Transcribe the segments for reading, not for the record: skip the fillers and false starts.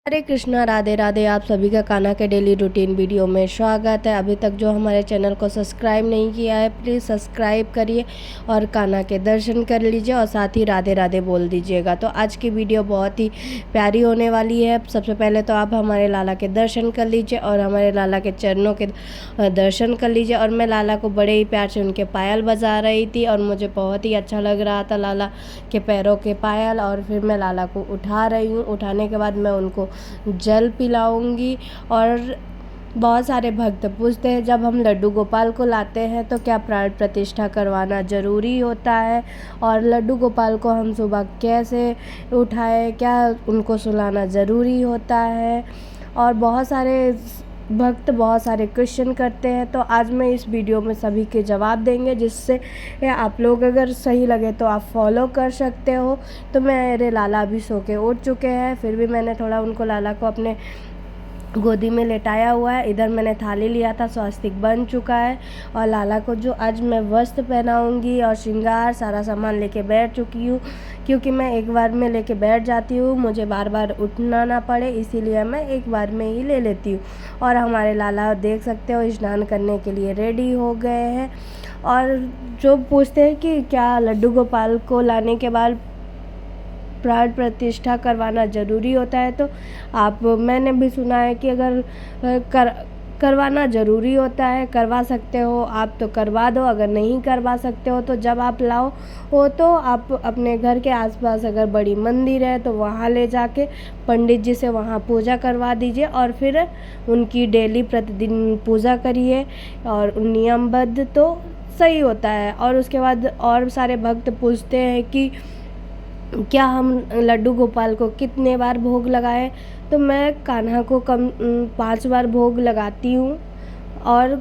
हरे कृष्णा, राधे राधे। आप सभी का कान्हा के डेली रूटीन वीडियो में स्वागत है। अभी तक जो हमारे चैनल को सब्सक्राइब नहीं किया है, प्लीज़ सब्सक्राइब करिए और कान्हा के दर्शन कर लीजिए और साथ ही राधे राधे बोल दीजिएगा। तो आज की वीडियो बहुत ही प्यारी होने वाली है। सबसे पहले तो आप हमारे लाला के दर्शन कर लीजिए और हमारे लाला के चरणों के दर्शन कर लीजिए। और मैं लाला को बड़े ही प्यार से उनके पायल बजा रही थी और मुझे बहुत ही अच्छा लग रहा था लाला के पैरों के पायल। और फिर मैं लाला को उठा रही हूँ। उठाने के बाद मैं उनको जल पिलाऊंगी। और बहुत सारे भक्त पूछते हैं, जब हम लड्डू गोपाल को लाते हैं तो क्या प्राण प्रतिष्ठा करवाना ज़रूरी होता है, और लड्डू गोपाल को हम सुबह कैसे उठाएं, क्या उनको सुलाना ज़रूरी होता है। और बहुत सारे भक्त बहुत सारे क्वेश्चन करते हैं। तो आज मैं इस वीडियो में सभी के जवाब देंगे, जिससे आप लोग अगर सही लगे तो आप फॉलो कर सकते हो। तो मेरे लाला अभी सो के उठ चुके हैं, फिर भी मैंने थोड़ा उनको लाला को अपने गोदी में लेटाया हुआ है। इधर मैंने थाली लिया था, स्वास्तिक बन चुका है। और लाला को जो आज मैं वस्त्र पहनाऊंगी और श्रृंगार सारा सामान लेके बैठ चुकी हूँ, क्योंकि मैं एक बार में लेके बैठ जाती हूँ, मुझे बार बार उठना ना पड़े, इसीलिए मैं एक बार में ही ले लेती हूँ। और हमारे लाला देख सकते हो स्नान करने के लिए रेडी हो गए हैं। और जो पूछते हैं कि क्या लड्डू गोपाल को लाने के बाद प्राण प्रतिष्ठा करवाना ज़रूरी होता है, तो मैंने भी सुना है कि अगर करवाना ज़रूरी होता है, करवा सकते हो आप तो करवा दो। अगर नहीं करवा सकते हो तो जब आप लाओ हो तो आप अपने घर के आसपास अगर बड़ी मंदिर है तो वहाँ ले जाके पंडित जी से वहाँ पूजा करवा दीजिए और फिर उनकी डेली प्रतिदिन पूजा करिए और नियमबद्ध, तो सही होता है। और उसके बाद और सारे भक्त पूछते हैं कि क्या हम लड्डू गोपाल को कितने बार भोग लगाएं, तो मैं कान्हा को 5 बार भोग लगाती हूँ। और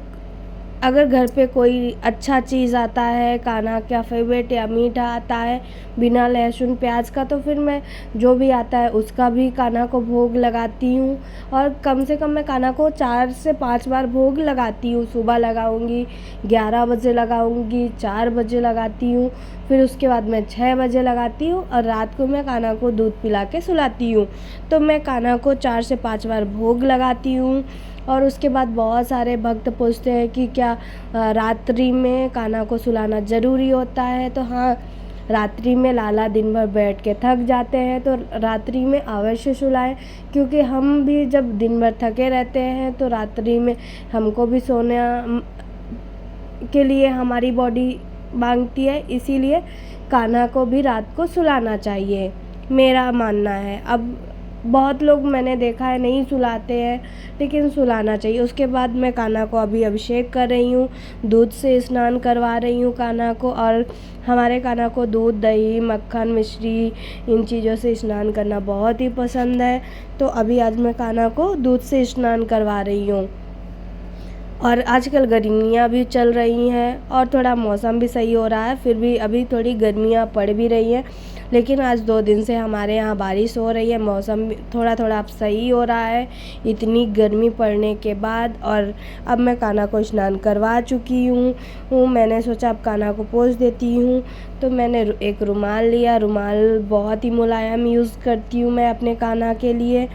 अगर घर पे कोई अच्छा चीज़ आता है, कान्हा का फेवरेट या मीठा आता है बिना लहसुन प्याज का, तो फिर मैं जो भी आता है उसका भी कान्हा को भोग लगाती हूँ। और कम से कम मैं कान्हा को 4 से 5 बार भोग लगाती हूँ। सुबह लगाऊंगी, 11 बजे लगाऊंगी, 4 बजे लगाती हूँ, फिर उसके बाद मैं 6 बजे लगाती हूँ और रात को मैं कान्हा को दूध पिला के सुलाती हूँ। तो मैं कान्हा को 4 से 5 बार भोग लगाती हूँ। और उसके बाद बहुत सारे भक्त पूछते हैं कि क्या रात्रि में कान्हा को सुलाना ज़रूरी होता है, तो हाँ, रात्रि में लाला दिन भर बैठ के थक जाते हैं तो रात्रि में अवश्य सुलाएं, क्योंकि हम भी जब दिन भर थके रहते हैं तो रात्रि में हमको भी सोने के लिए हमारी बॉडी मांगती है, इसीलिए कान्हा को भी रात को सुलाना चाहिए, मेरा मानना है। अब बहुत लोग मैंने देखा है नहीं सुलाते हैं, लेकिन सुलाना चाहिए। उसके बाद मैं कान्हा को अभी अभिषेक कर रही हूँ, दूध से स्नान करवा रही हूँ कान्हा को। और हमारे कान्हा को दूध, दही, मक्खन, मिश्री, इन चीज़ों से स्नान करना बहुत ही पसंद है। तो अभी आज मैं कान्हा को दूध से स्नान करवा रही हूँ। और आजकल गर्मियाँ भी चल रही हैं और थोड़ा मौसम भी सही हो रहा है, फिर भी अभी थोड़ी गर्मियाँ पड़ भी रही हैं, लेकिन आज 2 दिन से हमारे यहाँ बारिश हो रही है, मौसम भी थोड़ा थोड़ा अब सही हो रहा है इतनी गर्मी पड़ने के बाद। और अब मैं कान्हा को स्नान करवा चुकी हूँ। मैंने सोचा अब कान्हा को पोंछ देती हूँ, तो मैंने एक रुमाल लिया। रुमाल बहुत ही मुलायम यूज़ करती हूँ मैं अपने कान्हा के लिए।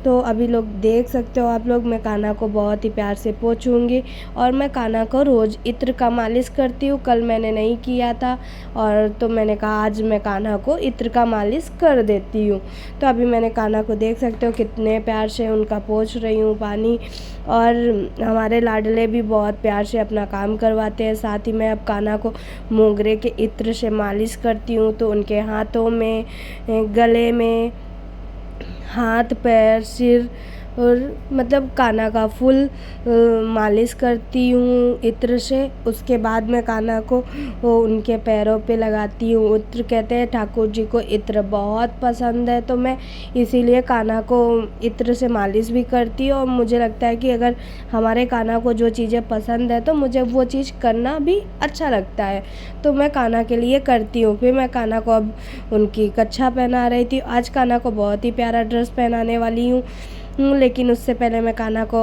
तो अभी लोग देख सकते हो आप लोग, मैं कान्हा को बहुत ही प्यार से पोंछूंगी। और मैं कान्हा को रोज़ इत्र का मालिश करती हूँ। कल मैंने नहीं किया था और तो मैंने कहा आज मैं कान्हा को इत्र का मालिश कर देती हूँ। तो अभी मैंने कान्हा को देख सकते हो कितने प्यार से उनका पोंछ रही हूँ पानी। और हमारे लाडले भी बहुत प्यार से अपना काम करवाते हैं। साथ ही मैं अब कान्हा को मोगरे के इत्र से मालिश करती हूँ, तो उनके हाथों में, गले में, हाथ, पैर, सिर और मतलब कान्हा का फुल मालिश करती हूँ इत्र से। उसके बाद मैं कान्हा को उनके पैरों पे लगाती हूँ इत्र। कहते हैं ठाकुर जी को इत्र बहुत पसंद है, तो मैं इसीलिए कान्हा को इत्र से मालिश भी करती हूँ। और मुझे लगता है कि अगर हमारे कान्हा को जो चीज़ें पसंद है तो मुझे वो चीज़ करना भी अच्छा लगता है, तो मैं कान्हा के लिए करती हूँ। फिर मैं कान्हा को अब उनकी कच्छा पहना रही थी। आज कान्हा को बहुत ही प्यारा ड्रेस पहनाने वाली हूँ, लेकिन उससे पहले मैं कान्हा को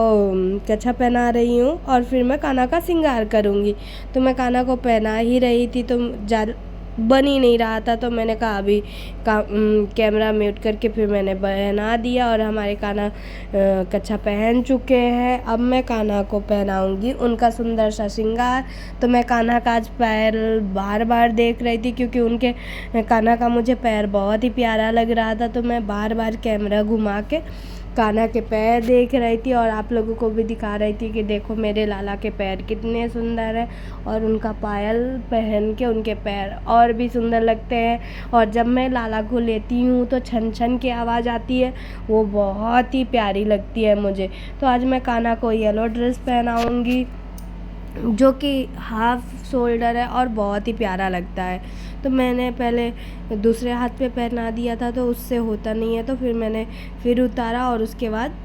कच्छा पहना रही हूँ और फिर मैं कान्हा का श्रृंगार करूँगी। तो मैं कान्हा को पहना ही रही थी, तो बन ही नहीं रहा था। तो मैंने कहा अभी कैमरा म्यूट करके फिर मैंने पहना दिया और हमारे कान्हा कच्छा पहन चुके हैं। अब मैं कान्हा को पहनाऊंगी उनका सुंदर सा श्रृंगार। तो मैं कान्हा का आज पैर बार बार देख रही थी, क्योंकि उनके कान्हा का मुझे पैर बहुत ही प्यारा लग रहा था। तो मैं बार बार कैमरा घुमा के कान्हा के पैर देख रही थी और आप लोगों को भी दिखा रही थी कि देखो मेरे लाला के पैर कितने सुंदर हैं, और उनका पायल पहन के उनके पैर और भी सुंदर लगते हैं। और जब मैं लाला को लेती हूँ तो छन छन की आवाज़ आती है, वो बहुत ही प्यारी लगती है मुझे। तो आज मैं कान्हा को येलो ड्रेस पहनाऊँगी जो कि हाफ शोल्डर है और बहुत ही प्यारा लगता है। तो मैंने पहले दूसरे हाथ पे पहना दिया था, तो उससे होता नहीं है, तो फिर मैंने फिर उतारा और उसके बाद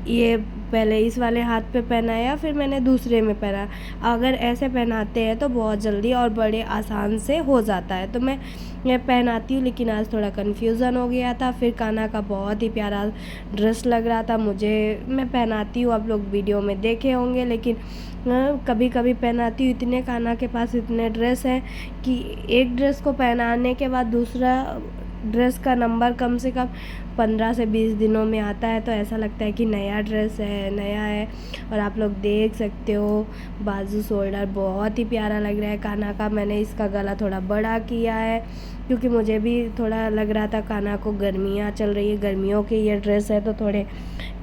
ये पहले इस वाले हाथ पे पहनाया, फिर मैंने दूसरे में पहना। अगर ऐसे पहनाते हैं तो बहुत जल्दी और बड़े आसान से हो जाता है। तो मैं ये पहनाती हूँ, लेकिन आज थोड़ा कन्फ्यूज़न हो गया था। फिर कान्हा का बहुत ही प्यारा ड्रेस लग रहा था मुझे, मैं पहनाती हूँ, आप लोग वीडियो में देखे होंगे, लेकिन कभी कभी पहनाती हूँ। इतने कान्हा के पास इतने ड्रेस हैं कि एक ड्रेस को पहनाने के बाद दूसरा ड्रेस का नंबर कम से कम 15 से 20 दिनों में आता है। तो ऐसा लगता है कि नया ड्रेस है, नया है। और आप लोग देख सकते हो बाजू शोल्डर बहुत ही प्यारा लग रहा है कान्हा का। मैंने इसका गला थोड़ा बड़ा किया है, क्योंकि मुझे भी थोड़ा लग रहा था कान्हा को गर्मियाँ चल रही है, गर्मियों के ये ड्रेस है तो थोड़े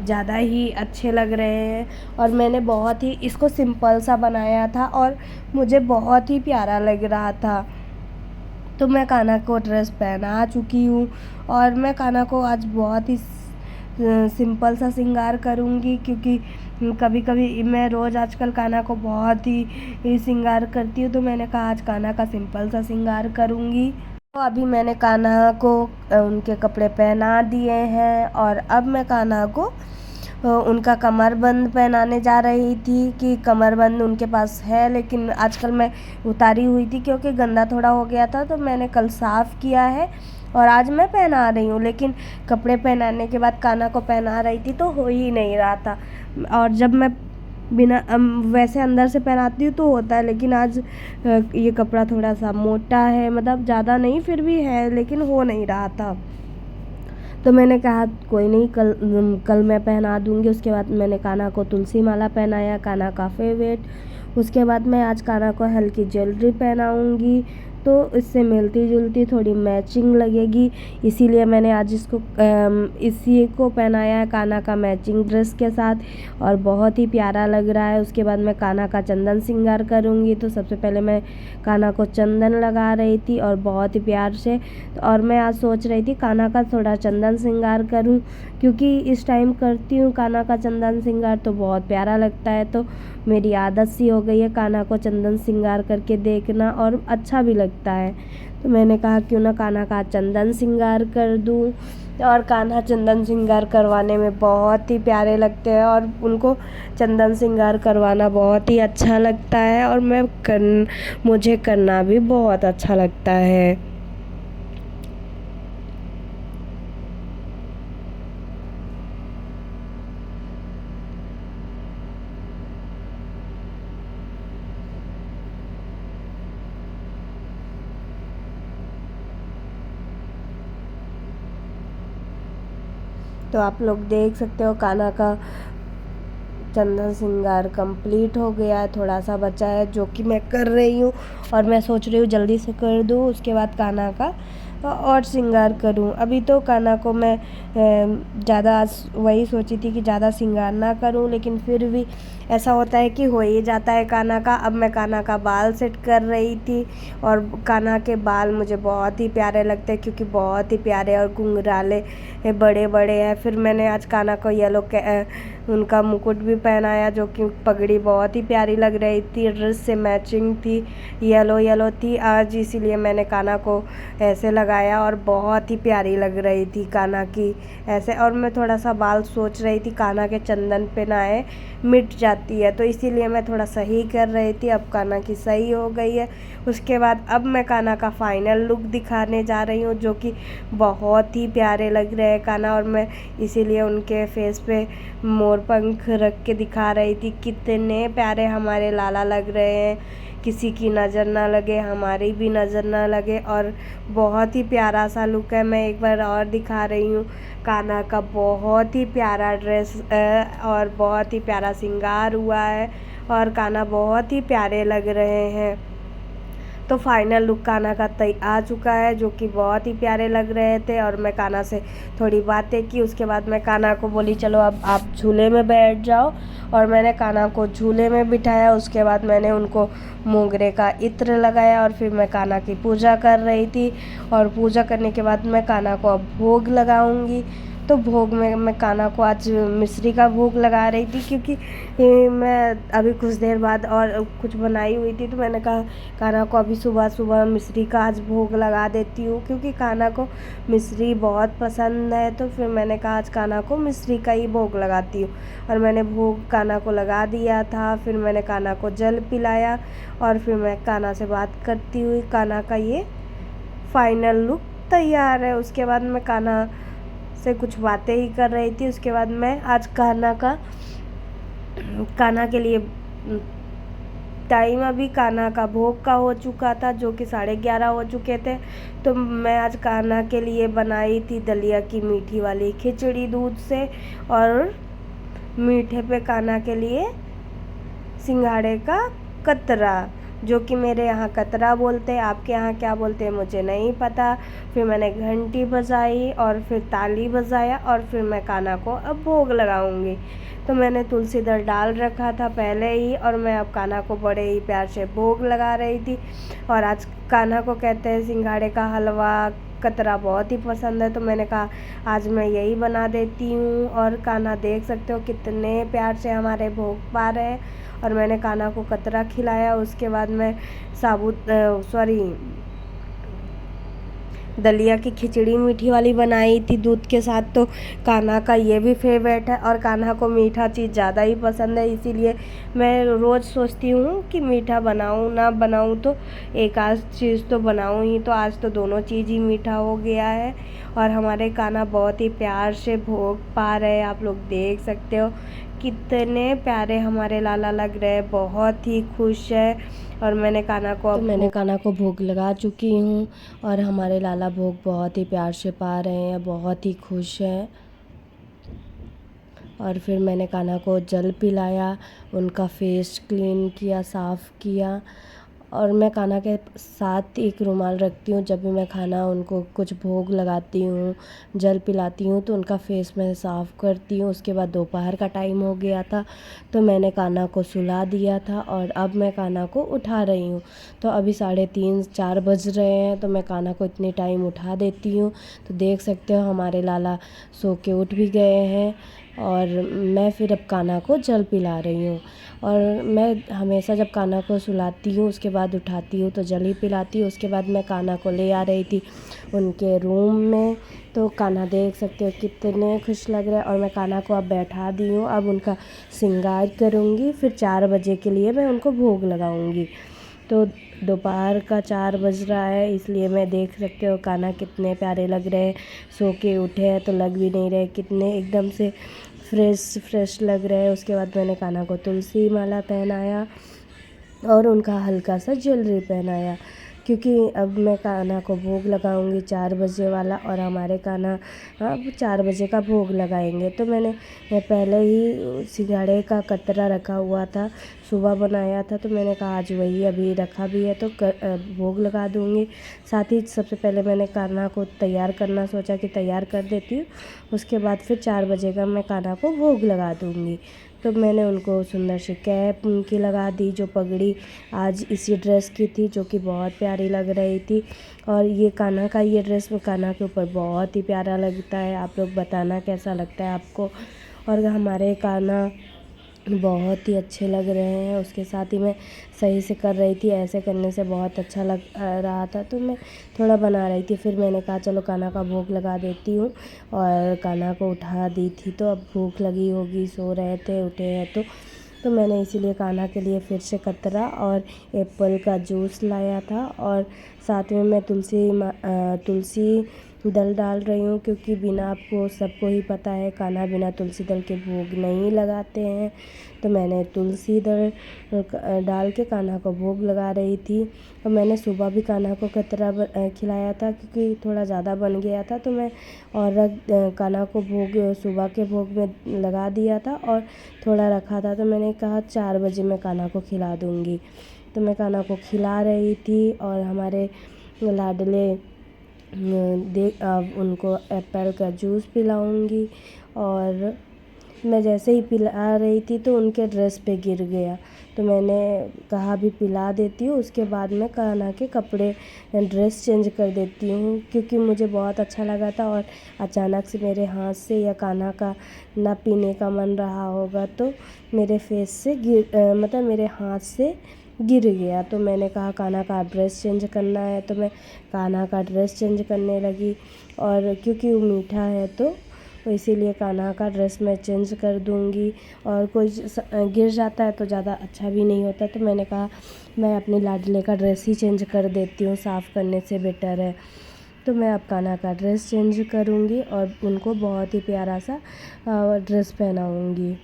ज़्यादा ही अच्छे लग रहे हैं। और मैंने बहुत ही इसको सिंपल सा बनाया था और मुझे बहुत ही प्यारा लग रहा था। तो मैं कान्हा को ड्रेस पहना चुकी हूँ और मैं कान्हा को आज बहुत ही सिंपल सा श्रृंगार करूँगी, क्योंकि कभी कभी मैं रोज़ आजकल कान्हा को बहुत ही श्रृंगार करती हूँ। तो मैंने कहा आज कान्हा का सिंपल सा श्रृंगार करूँगी। तो अभी मैंने कान्हा को उनके कपड़े पहना दिए हैं और अब मैं कान्हा को उनका कमरबंद पहनाने जा रही थी कि कमरबंद उनके पास है, लेकिन आजकल मैं उतारी हुई थी क्योंकि गंदा थोड़ा हो गया था। तो मैंने कल साफ़ किया है और आज मैं पहना रही हूँ। लेकिन कपड़े पहनाने के बाद कान्हा को पहना रही थी तो हो ही नहीं रहा था। और जब मैं बिना वैसे अंदर से पहनाती हूँ तो होता है, लेकिन आज ये कपड़ा थोड़ा सा मोटा है, मतलब ज़्यादा नहीं फिर भी है, लेकिन हो नहीं रहा था। तो मैंने कहा कोई नहीं, कल मैं पहना दूँगी। उसके बाद मैंने कान्हा को तुलसी माला पहनाया, कान्हा का फेवरेट। उसके बाद मैं आज कान्हा को हल्की ज्वेलरी पहनाऊँगी, तो इससे मिलती जुलती थोड़ी मैचिंग लगेगी, इसीलिए मैंने आज इसी को पहनाया है कान्हा का मैचिंग ड्रेस के साथ और बहुत ही प्यारा लग रहा है। उसके बाद मैं कान्हा का चंदन श्रृंगार करूँगी। तो सबसे पहले मैं कान्हा को चंदन लगा रही थी और बहुत ही प्यार से। और मैं आज सोच रही थी कान्हा का थोड़ा चंदन श्रृंगार करूँ, क्योंकि इस टाइम करती हूँ कान्हा का चंदन श्रृंगार तो बहुत प्यारा लगता है। तो मेरी आदत सी हो गई है कान्हा को चंदन श्रृंगार करके देखना और अच्छा भी लगता है। तो मैंने कहा क्यों ना कान्हा का चंदन श्रृंगार कर दूँ। और कान्हा चंदन श्रृंगार करवाने में बहुत ही प्यारे लगते हैं और उनको चंदन श्रृंगार करवाना बहुत ही अच्छा लगता है और मुझे करना भी बहुत अच्छा लगता है। तो आप लोग देख सकते हो कान्हा का चंदन श्रृंगार कंप्लीट हो गया है, थोड़ा सा बचा है जो कि मैं कर रही हूँ और मैं सोच रही हूँ जल्दी से कर दूँ, उसके बाद कान्हा का और श्रृंगार करूँ। अभी तो कान्हा को मैं ज़्यादा वही सोची थी कि ज़्यादा श्रृंगार ना करूँ, लेकिन फिर भी ऐसा होता है कि हो ही जाता है कान्हा का। अब मैं कान्हा का बाल सेट कर रही थी और कान्हा के बाल मुझे बहुत ही प्यारे लगते हैं, क्योंकि बहुत ही प्यारे और घुंघराले बड़े बड़े हैं। फिर मैंने आज कान्हा को येलो उनका मुकुट भी पहनाया, जो कि पगड़ी बहुत ही प्यारी लग रही थी, ड्रेस से मैचिंग थी, येलो येलो थी आज, इसीलिए मैंने कान्हा को ऐसे लगाया और बहुत ही प्यारी लग रही थी कान्हा की ऐसे। और मैं थोड़ा सा बाल सोच रही थी कान्हा के चंदन पे नहाए मिट जाती है, तो इसीलिए मैं थोड़ा सही कर रही थी। अब कान्हा की सही हो गई है। उसके बाद अब मैं कान्हा का फाइनल लुक दिखाने जा रही हूँ, जो कि बहुत ही प्यारे लग रहे हैं कान्हा, और मैं इसीलिए उनके फेस पे मोर पंख रख के दिखा रही थी कितने प्यारे हमारे लाला लग रहे हैं। किसी की नज़र ना लगे, हमारी भी नज़र ना लगे। और बहुत ही प्यारा सा लुक है। मैं एक बार और दिखा रही हूँ, कान्हा का बहुत ही प्यारा ड्रेस और बहुत ही प्यारा श्रृंगार हुआ है और कान्हा बहुत ही प्यारे लग रहे हैं। तो फाइनल लुक कान्हा का आ चुका है, जो कि बहुत ही प्यारे लग रहे थे। और मैं कान्हा से थोड़ी बातें की। उसके बाद मैं कान्हा को बोली चलो अब आप झूले में बैठ जाओ, और मैंने कान्हा को झूले में बिठाया। उसके बाद मैंने उनको मोगरे का इत्र लगाया और फिर मैं कान्हा की पूजा कर रही थी। और पूजा करने के बाद मैं कान्हा को अब भोग लगाऊंगी। तो भोग में मैं कान्हा को आज मिश्री का भोग लगा रही थी, क्योंकि मैं अभी कुछ देर बाद और कुछ बनाई हुई थी, तो मैंने कहा कान्हा को अभी सुबह सुबह मिश्री का आज भोग लगा देती हूँ, क्योंकि कान्हा को मिश्री बहुत पसंद है। तो फिर मैंने कहा आज कान्हा को मिश्री का ही भोग लगाती हूँ। और मैंने भोग कान्हा को लगा दिया था। फिर मैंने कान्हा को जल पिलाया और फिर मैं कान्हा से बात करती हुई कान्हा का ये फाइनल लुक तैयार है। उसके बाद मैं कान्हा से कुछ बातें ही कर रही थी। उसके बाद मैं आज कान्हा के लिए टाइम अभी कान्हा का भोग का हो चुका था, जो कि 11:30 हो चुके थे। तो मैं आज कान्हा के लिए बनाई थी दलिया की मीठी वाली खिचड़ी दूध से, और मीठे पे कान्हा के लिए सिंघाड़े का कतरा, जो कि मेरे यहाँ कतरा बोलते हैं, आपके यहाँ क्या बोलते हैं मुझे नहीं पता। फिर मैंने घंटी बजाई और फिर ताली बजाया और फिर मैं कान्हा को अब भोग लगाऊंगी। तो मैंने तुलसी दल डाल रखा था पहले ही, और मैं अब कान्हा को बड़े ही प्यार से भोग लगा रही थी। और आज कान्हा को कहते हैं सिंघाड़े का हलवा कतरा बहुत ही पसंद है, तो मैंने कहा आज मैं यही बना देती हूँ। और कान्हा देख सकते हो कितने प्यार से हमारे भोग पा रहे हैं। और मैंने कान्हा को कतरा खिलाया। उसके बाद मैं दलिया की खिचड़ी मीठी वाली बनाई थी दूध के साथ। तो कान्हा का ये भी फेवरेट है, और कान्हा को मीठा चीज़ ज़्यादा ही पसंद है, इसीलिए मैं रोज़ सोचती हूँ कि मीठा बनाऊँ ना बनाऊँ, तो एक आध चीज़ तो बनाऊँ ही। तो आज तो दोनों चीज़ ही मीठा हो गया है। और हमारे कान्हा बहुत ही प्यार से भोग पा रहे हैं, आप लोग देख सकते हो कितने प्यारे हमारे लाला लग रहे हैं, बहुत ही खुश है। और मैंने कान्हा को भोग लगा चुकी हूँ, और हमारे लाला भोग बहुत ही प्यार से पा रहे हैं, बहुत ही खुश हैं। और फिर मैंने कान्हा को जल पिलाया, उनका फेस क्लीन किया, साफ़ किया। और मैं कान्हा के साथ एक रुमाल रखती हूँ, जब भी मैं खाना उनको कुछ भोग लगाती हूँ, जल पिलाती हूँ, तो उनका फेस मैं साफ़ करती हूँ। उसके बाद दोपहर का टाइम हो गया था, तो मैंने कान्हा को सुला दिया था, और अब मैं कान्हा को उठा रही हूँ। तो अभी 3:30-4 बज रहे हैं, तो मैं कान्हा को इतने टाइम उठा देती हूँ। तो देख सकते हो हमारे लाला सो के उठ भी गए हैं, और मैं फिर अब कान्हा को जल पिला रही हूँ। और मैं हमेशा जब कान्हा को सुलाती हूँ उसके बाद उठाती हूँ तो जल ही पिलाती हूँ। उसके बाद मैं कान्हा को ले आ रही थी उनके रूम में, तो कान्हा देख सकते हो कितने खुश लग रहे हैं। और मैं कान्हा को अब बैठा दी हूँ, अब उनका श्रृंगार करूँगी, फिर 4 बजे के लिए मैं उनको भोग लगाऊँगी। तो दोपहर का 4 बज रहा है, इसलिए मैं देख सकते हो कान्हा कितने प्यारे लग रहे हैं। सो के उठे हैं तो लग भी नहीं रहे, कितने एकदम से फ्रेश लग रहे हैं। उसके बाद मैंने कान्हा को तुलसी माला पहनाया और उनका हल्का सा ज्वेलरी पहनाया, क्योंकि अब मैं कान्हा को भोग लगाऊंगी 4 बजे वाला, और हमारे कान्हा अब 4 बजे का भोग लगाएंगे। तो मैं पहले ही सिंघाड़े का कतरा रखा हुआ था, सुबह बनाया था, तो मैंने कहा आज वही अभी रखा भी है तो भोग लगा दूंगी। साथ ही सबसे पहले मैंने कान्हा को तैयार करना सोचा कि तैयार कर देती हूँ, उसके बाद फिर 4 बजे का मैं कान्हा को भोग लगा दूंगी। तो मैंने उनको सुंदर सी कैप उनकी लगा दी, जो पगड़ी आज इसी ड्रेस की थी, जो कि बहुत प्यारी लग रही थी। और ये कान्हा का ये ड्रेस कान्हा के ऊपर बहुत ही प्यारा लगता है, आप लोग बताना कैसा लगता है आपको। और हमारे कान्हा बहुत ही अच्छे लग रहे हैं। उसके साथ ही मैं सही से कर रही थी, ऐसे करने से बहुत अच्छा लग रहा था, तो मैं थोड़ा बना रही थी। फिर मैंने कहा चलो कान्हा का भोग लगा देती हूँ, और कान्हा को उठा दी थी, तो अब भूख लगी होगी, सो रहे थे, उठे हैं तो मैंने इसीलिए कान्हा के लिए फिर से कतरा और एप्पल का जूस लाया था। और साथ में मैं तुलसी दल डाल रही हूँ, क्योंकि बिना, आपको सबको ही पता है, कान्हा बिना तुलसी दल के भोग नहीं लगाते हैं। तो मैंने तुलसी दल डाल के कान्हा को भोग लगा रही थी। और मैंने सुबह भी कान्हा को कतरा खिलाया था, क्योंकि थोड़ा ज़्यादा बन गया था, तो मैं और कान्हा को भोग सुबह के भोग में लगा दिया था और थोड़ा रखा था। तो मैंने कहा 4 बजे मैं कान्हा को खिला दूँगी। तो मैं कान्हा को खिला रही थी और हमारे लाडले उनको एप्पल का जूस पिलाऊंगी। और मैं जैसे ही पिला रही थी तो उनके ड्रेस पे गिर गया। तो मैंने कहा अभी पिला देती हूँ, उसके बाद मैं कान्हा के कपड़े ड्रेस चेंज कर देती हूँ, क्योंकि मुझे बहुत अच्छा लगा था। और अचानक से मेरे हाथ से, या कान्हा का ना पीने का मन रहा होगा तो मेरे फेस से मतलब मेरे हाथ से गिर गया। तो मैंने कहा कान्हा का ड्रेस चेंज करना है, तो मैं कान्हा का ड्रेस चेंज करने लगी। और क्योंकि वो मीठा है तो इसीलिए कान्हा का ड्रेस मैं चेंज कर दूँगी। और कोई गिर जाता है तो ज़्यादा अच्छा भी नहीं होता, तो मैंने कहा मैं अपने लाडले का ड्रेस ही चेंज कर देती हूँ, साफ़ करने से बेटर है। तो मैं अब कान्हा का ड्रेस चेंज करूँगी और उनको बहुत ही प्यारा सा ड्रेस पहनाऊँगी।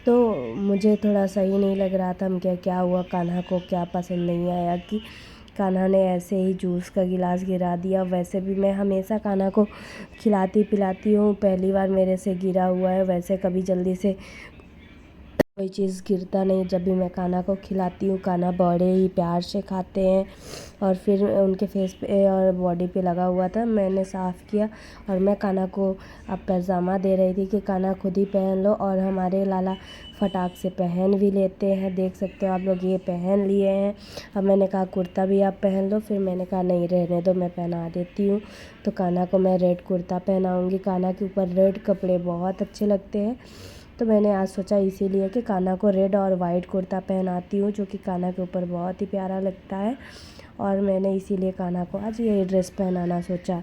तो मुझे थोड़ा सही नहीं लग रहा था, मैं क्या हुआ, कान्हा को क्या पसंद नहीं आया कि कान्हा ने ऐसे ही जूस का गिलास गिरा दिया। वैसे भी मैं हमेशा कान्हा को खिलाती पिलाती हूँ, पहली बार मेरे से गिरा हुआ है। वैसे कभी जल्दी से कोई चीज़ गिरता नहीं जब भी मैं कान्हा को खिलाती हूँ। कान्हा बड़े ही प्यार से खाते हैं। और फिर उनके फेस पे और बॉडी पे लगा हुआ था, मैंने साफ़ किया। और मैं कान्हा को अब पैजामा दे रही थी कि कान्हा खुद ही पहन लो। और हमारे लाला फटाक से पहन भी लेते हैं, देख सकते हो आप लोग, ये पहन लिए हैं। अब मैंने कहा कुर्ता भी आप पहन लो, फिर मैंने कहा नहीं रहने दो, मैं पहना देती हूँ। तो कान्हा को मैं रेड कुर्ता पहनाऊँगी। कान्हा के ऊपर रेड कपड़े बहुत अच्छे लगते हैं, तो मैंने आज सोचा इसीलिए कि कान्हा को रेड और वाइट कुर्ता पहनाती हूँ, जो कि कान्हा के ऊपर बहुत ही प्यारा लगता है। और मैंने इसीलिए कान्हा को आज ये ड्रेस पहनाना सोचा।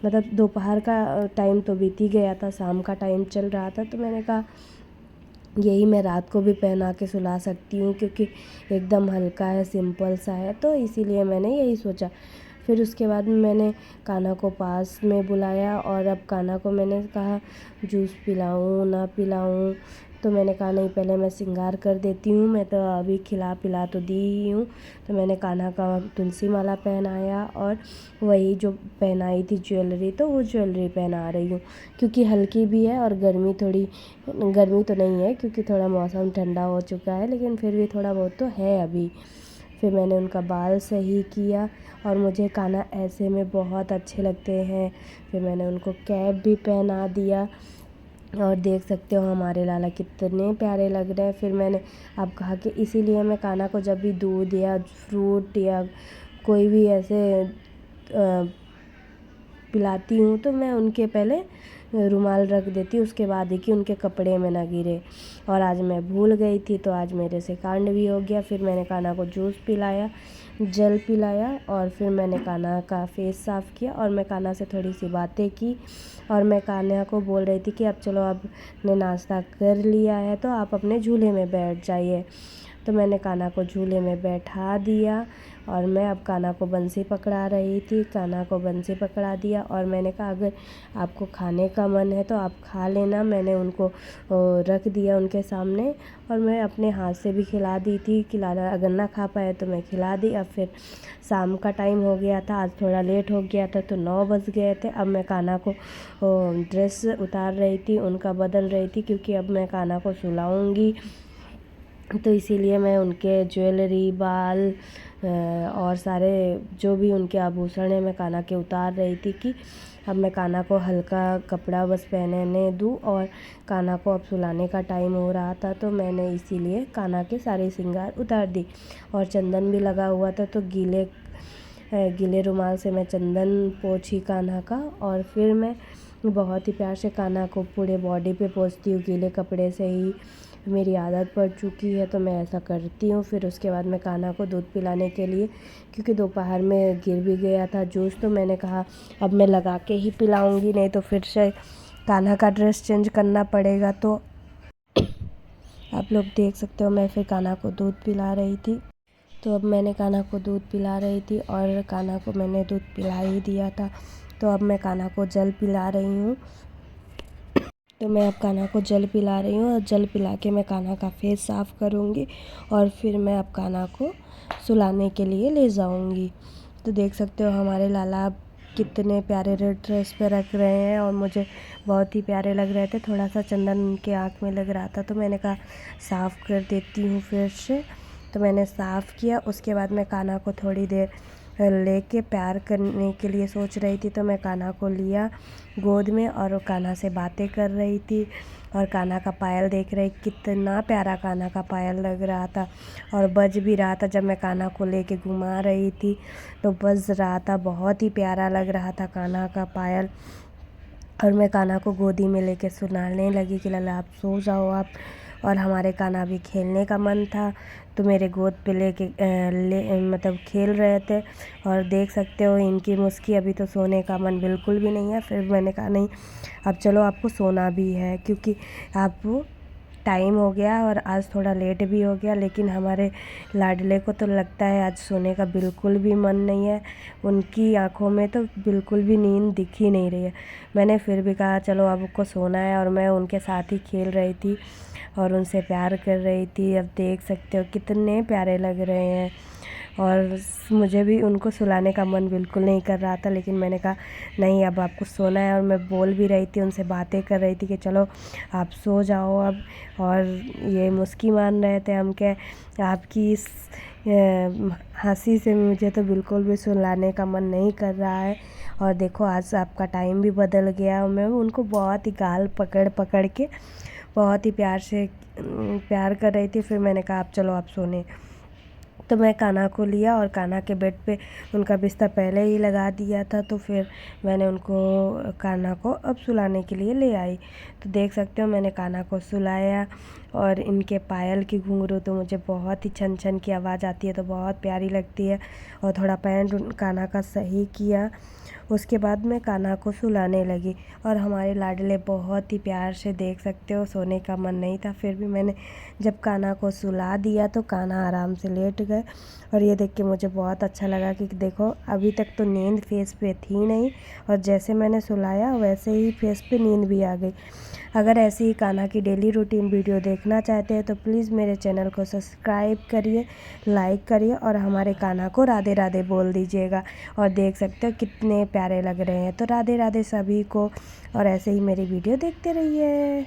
मतलब दोपहर का टाइम तो बीत ही गया था, शाम का टाइम चल रहा था, तो मैंने कहा यही मैं रात को भी पहना के सुला सकती हूँ, क्योंकि एकदम हल्का है, सिंपल सा है, तो इसीलिए मैंने यही सोचा। फिर उसके बाद मैंने कान्हा को पास में बुलाया और अब कान्हा को मैंने कहा जूस पिलाऊँ ना पिलाऊँ। तो मैंने कहा नहीं, पहले मैं श्रृंगार कर देती हूँ, मैं तो अभी खिला पिला तो दी ही हूँ। तो मैंने कान्हा का तुलसी माला पहनाया और वही जो पहनाई थी ज्वेलरी, तो वो ज्वेलरी पहना रही हूँ, क्योंकि हल्की भी है और गर्मी तो नहीं है, क्योंकि थोड़ा मौसम ठंडा हो चुका है, लेकिन फिर भी थोड़ा बहुत तो है अभी। फिर मैंने उनका बाल सही किया और मुझे कान्हा ऐसे में बहुत अच्छे लगते हैं। फिर मैंने उनको कैप भी पहना दिया और देख सकते हो हमारे लाला कितने प्यारे लग रहे हैं। फिर मैंने अब कहा कि इसीलिए मैं कान्हा को जब भी दूध या फ्रूट या कोई भी ऐसे पिलाती हूँ तो मैं उनके पहले रुमाल रख देती हूँ, उसके बाद ही कि उनके कपड़े में ना गिरे। और आज मैं भूल गई थी, तो आज मेरे से कांड भी हो गया। फिर मैंने कान्हा को जूस पिलाया, जल पिलाया और फिर मैंने कान्हा का फेस साफ़ किया और मैं कान्हा से थोड़ी सी बातें की। और मैं कान्हा को बोल रही थी कि अब चलो, आपने नाश्ता कर लिया है तो आप अपने झूले में बैठ जाइए। तो मैंने कान्हा को झूले में बैठा दिया और मैं अब कान्हा को बंसी पकड़ा रही थी। कान्हा को बंसी पकड़ा दिया और मैंने कहा अगर आपको खाने का मन है तो आप खा लेना। मैंने उनको रख दिया उनके सामने और मैं अपने हाथ से भी खिला दी थी। खिलाना अगर ना खा पाए तो मैं खिला दी। अब फिर शाम का टाइम हो गया था, आज थोड़ा लेट हो गया था, तो 9 बज गए थे। अब मैं कान्हा को ड्रेस उतार रही थी, उनका बदल रही थी, क्योंकि अब मैं कान्हा को सुलाऊंगी। तो इसीलिए मैं उनके ज्वेलरी, बाल और सारे जो भी उनके आभूषण हैं मैं कान्हा के उतार रही थी कि अब मैं कान्हा को हल्का कपड़ा बस पहनने दूँ। और कान्हा को अब सुलाने का टाइम हो रहा था, तो मैंने इसीलिए कान्हा के सारे श्रृंगार उतार दी। और चंदन भी लगा हुआ था, तो गीले रुमाल से मैं चंदन पोंछी कान्हा का। और फिर मैं बहुत ही प्यार से कान्हा को पूरे बॉडी पे पोंछती हूँ, गीले कपड़े से ही मेरी आदत पड़ चुकी है, तो मैं ऐसा करती हूँ। फिर उसके बाद मैं कान्हा को दूध पिलाने के लिए, क्योंकि दोपहर में गिर भी गया था जूस, तो मैंने कहा अब मैं लगा के ही पिलाऊंगी, नहीं तो फिर से कान्हा का ड्रेस चेंज करना पड़ेगा। तो आप लोग देख सकते हो मैं फिर कान्हा को दूध पिला रही थी। तो अब मैंने कान्हा को दूध पिला रही थी और कान्हा को मैंने दूध पिला ही दिया था। तो अब मैं कान्हा को जल पिला रही हूँ। तो मैं अब कान्हा को जल पिला रही हूँ और जल पिला के मैं कान्हा का फेस साफ़ करूँगी और फिर मैं अब कान्हा को सुलाने के लिए ले जाऊँगी। तो देख सकते हो हमारे लाला अब कितने प्यारे रेड ड्रेस पे रख रहे हैं और मुझे बहुत ही प्यारे लग रहे थे। थोड़ा सा चंदन उनके आँख में लग रहा था तो मैंने कहा साफ़ कर देती हूँ फिर से। तो मैंने साफ़ किया। उसके बाद मैं कान्हा को थोड़ी देर लेके प्यार करने के लिए सोच रही थी, तो मैं कान्हा को लिया गोद में और कान्हा से बातें कर रही थी और कान्हा का पायल देख रही, कितना प्यारा कान्हा का पायल लग रहा था और बज भी रहा था। जब मैं कान्हा को लेके घुमा रही थी तो बज रहा था, बहुत ही प्यारा लग रहा था कान्हा का पायल। और मैं कान्हा को गोदी में लेके सुलाने लगी कि लाला आप सो जाओ आप। और हमारे कान्हा भी खेलने का मन था तो मेरे गोद पे मतलब खेल रहे थे। और देख सकते हो इनकी मुस्की, अभी तो सोने का मन बिल्कुल भी नहीं है। फिर मैंने कहा नहीं, अब चलो आपको सोना भी है क्योंकि आप टाइम हो गया और आज थोड़ा लेट भी हो गया। लेकिन हमारे लाडले को तो लगता है आज सोने का बिल्कुल भी मन नहीं है। उनकी आंखों में तो बिल्कुल भी नींद दिख ही नहीं रही है। मैंने फिर भी कहा चलो अब आपको सोना है और मैं उनके साथ ही खेल रही थी और उनसे प्यार कर रही थी। अब देख सकते हो कितने प्यारे लग रहे हैं और मुझे भी उनको सुलाने का मन बिल्कुल नहीं कर रहा था। लेकिन मैंने कहा नहीं, अब आपको सोना है। और मैं बोल भी रही थी, उनसे बातें कर रही थी कि चलो आप सो जाओ अब। और ये मुस्की मान रहे थे हम के आपकी इस हंसी से मुझे तो बिल्कुल भी सुलाने का मन नहीं कर रहा है। और देखो आज आपका टाइम भी बदल गया और मैं उनको बहुत ही गाल पकड़ पकड़ के बहुत ही प्यार से प्यार कर रही थी। फिर मैंने कहा आप चलो आप सोने। तो मैं कान्हा को लिया और कान्हा के बेड पे उनका बिस्तर पहले ही लगा दिया था। तो फिर मैंने उनको कान्हा को अब सुलाने के लिए ले आई। तो देख सकते हो मैंने कान्हा को सुलाया और इनके पायल की घुंघरू तो मुझे बहुत ही छन छन की आवाज़ आती है तो बहुत प्यारी लगती है। और थोड़ा पैंट कान्हा का सही किया। उसके बाद मैं कान्हा को सुलाने लगी और हमारे लाडले बहुत ही प्यार से, देख सकते हो सोने का मन नहीं था फिर भी मैंने जब कान्हा को सुला दिया तो कान्हा आराम से लेट गए। और ये देख के मुझे बहुत अच्छा लगा कि देखो अभी तक तो नींद फेस पे थी नहीं और जैसे मैंने सुलाया वैसे ही फेस पे नींद भी आ गई। अगर ऐसी ही कान्हा की डेली रूटीन वीडियो देखना चाहते हैं तो प्लीज़ मेरे चैनल को सब्सक्राइब करिए, लाइक करिए और हमारे कान्हा को राधे राधे बोल दीजिएगा। और देख सकते हो कितने प्यारे लग रहे हैं। तो राधे राधे सभी को और ऐसे ही मेरी वीडियो देखते रहिए।